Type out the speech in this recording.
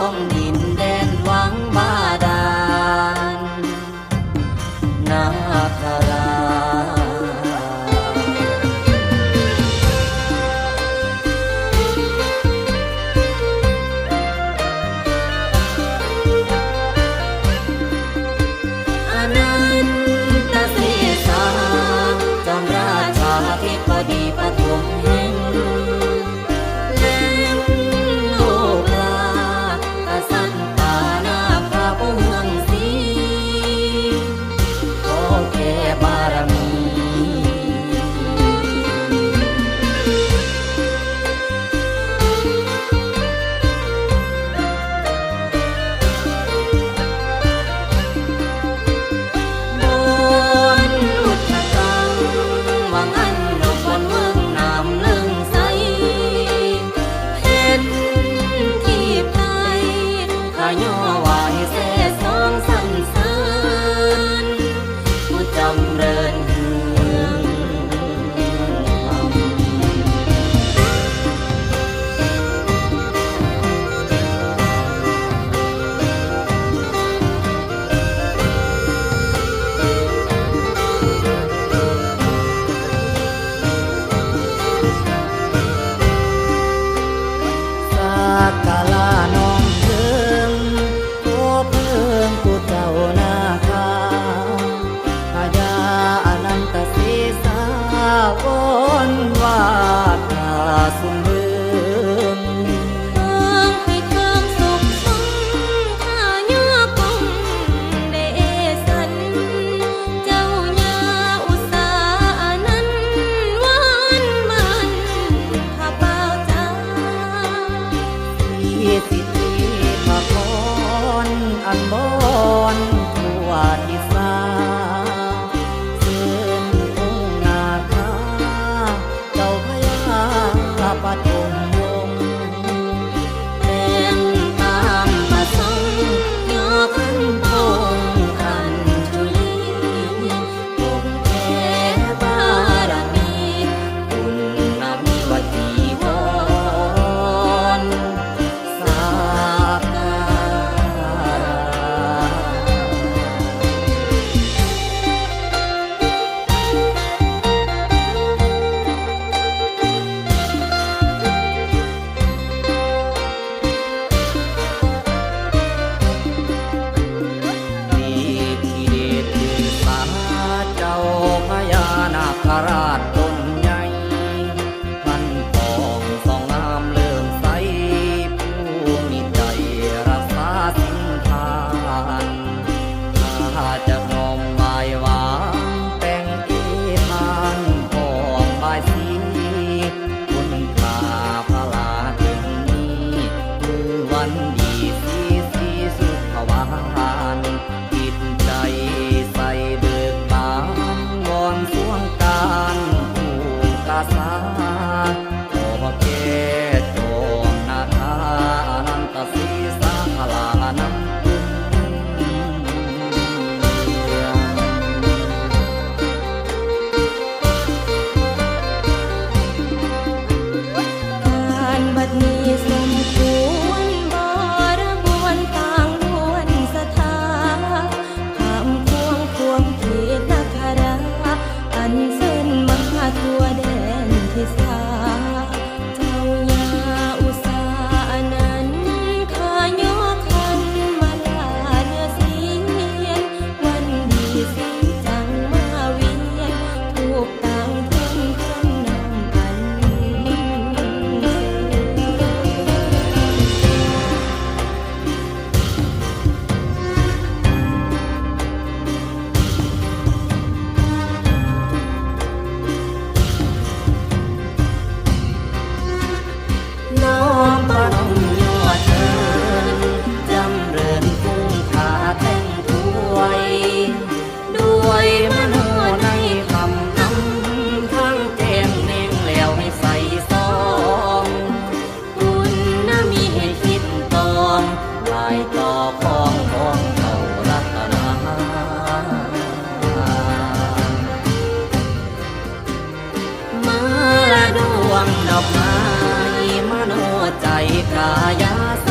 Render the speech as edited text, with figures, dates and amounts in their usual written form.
องดินแดนวังบาดาลนาคราวนวาดนาสุมเบืองเมืองให้เทิงสุขสมข้าย่อกงเดสันเจ้าญาอุตสานั้นหวานมันข้าเป่าจ้าที่สิทธิพระพรอันบอนทั่วทิศาปฐมวงศ์แต่งตามประสงค์ย่อขันพงขันจุลีคงแผ่บารมีบุญนำวจีวรสากการะพระราชต้นใหญ่พันทองสองน้ำเลื่อมใสผู้มีใจรักษาสินทานถ้าจะน้อมบายวางแต่งอีทานพองบายสีคุณค่าพระลาถึงนี้คือวันดีสีสุขวานจิตใจใส่เบิกบานวอนสวงการผู้กาสาโอเกโจมนาคาอนันตศีสาพลานัมตุการบัดนี้สมควรบริบวรต่างล้วนสถาคำควงควมเขตนาคราอันเส้นมาทั่วแดนทิศาเจ้าญาอุตสานั้นข้าย่อขันมาลาเนื้อเสียนวันดีสีจังมาเวียนถูกต่างเพื่อนเพื่อนนำอันน้อมปนมยอดเชิญจำเริญคุ้งขาแต่งถ้วยด้วยมโนในคำทั้งแจ้งแนงแล้วให้ใส่ซองคุณน่ะมีให้คิดตองลายต่อของเขารัตนามาละดวงดอกไม้มโนใจกายาส